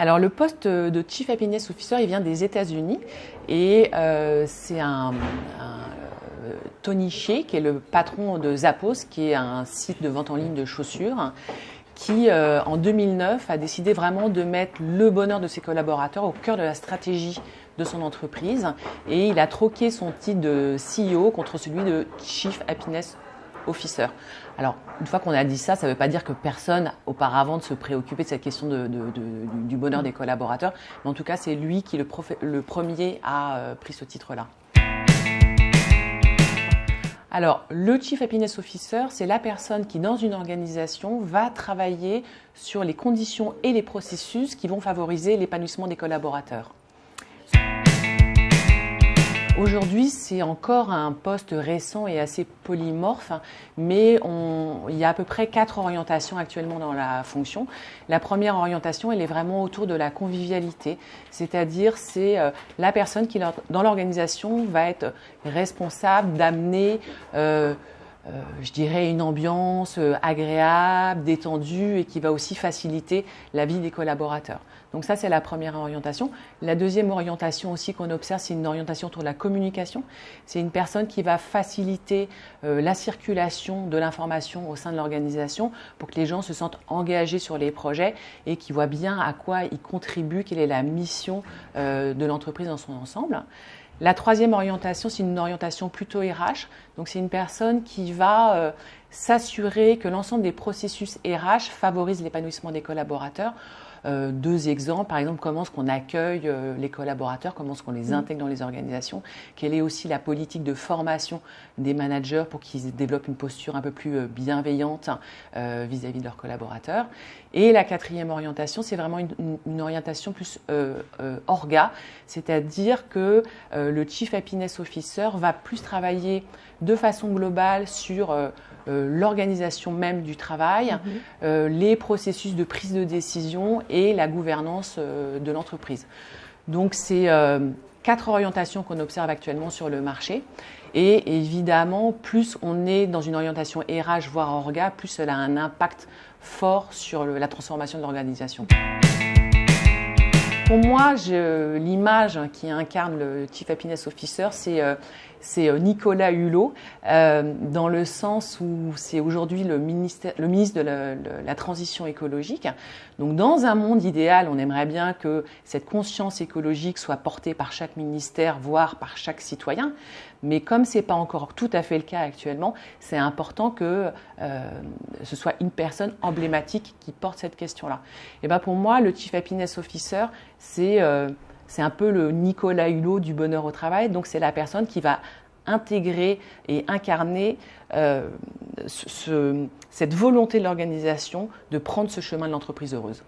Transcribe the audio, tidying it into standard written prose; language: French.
Alors le poste de Chief Happiness Officer, il vient des États-Unis et c'est Tony Hsieh, qui est le patron de Zappos, qui est un site de vente en ligne de chaussures, qui en 2009 a décidé vraiment de mettre le bonheur de ses collaborateurs au cœur de la stratégie de son entreprise, et il a troqué son titre de CEO contre celui de Chief Happiness Officer. Alors, une fois qu'on a dit ça, ça ne veut pas dire que personne auparavant ne se préoccupait de cette question du bonheur des collaborateurs, mais en tout cas, c'est lui qui, le premier, a pris ce titre-là. Alors, le Chief Happiness Officer, c'est la personne qui, dans une organisation, va travailler sur les conditions et les processus qui vont favoriser l'épanouissement des collaborateurs. Aujourd'hui, c'est encore un poste récent et assez polymorphe, mais il y a à peu près 4 orientations actuellement dans la fonction. La première orientation, elle est vraiment autour de la convivialité, c'est-à-dire c'est la personne qui, dans l'organisation, va être responsable d'amener je dirais une ambiance agréable, détendue et qui va aussi faciliter la vie des collaborateurs. Donc ça, c'est la première orientation. La deuxième orientation aussi qu'on observe, c'est une orientation autour de la communication. C'est une personne qui va faciliter la circulation de l'information au sein de l'organisation pour que les gens se sentent engagés sur les projets et qui voient bien à quoi ils contribuent, quelle est la mission de l'entreprise dans son ensemble. La troisième orientation, c'est une orientation plutôt RH. Donc, c'est une personne qui va s'assurer que l'ensemble des processus RH favorisent l'épanouissement des collaborateurs. 2 exemples, par exemple, comment est-ce qu'on accueille les collaborateurs, comment est-ce qu'on les intègre dans les organisations, quelle est aussi la politique de formation des managers pour qu'ils développent une posture un peu plus bienveillante vis-à-vis de leurs collaborateurs. Et la quatrième orientation, c'est vraiment une orientation plus orga, c'est-à-dire que le Chief Happiness Officer va plus travailler de façon globale sur l'organisation même du travail, les processus de prise de décision et la gouvernance de l'entreprise. Donc, c'est 4 orientations qu'on observe actuellement sur le marché. Et évidemment, plus on est dans une orientation RH, voire orga, plus elle a un impact fort sur la transformation de l'organisation. Pour moi, l'image qui incarne le Chief Happiness Officer, c'est Nicolas Hulot, dans le sens où c'est aujourd'hui le ministre de la Transition écologique. Donc, dans un monde idéal, on aimerait bien que cette conscience écologique soit portée par chaque ministère, voire par chaque citoyen. Mais comme ce n'est pas encore tout à fait le cas actuellement, c'est important que ce soit une personne emblématique qui porte cette question-là. Et ben pour moi, le Chief Happiness Officer, c'est un peu le Nicolas Hulot du bonheur au travail. Donc, c'est la personne qui va intégrer et incarner cette volonté de l'organisation de prendre ce chemin de l'entreprise heureuse.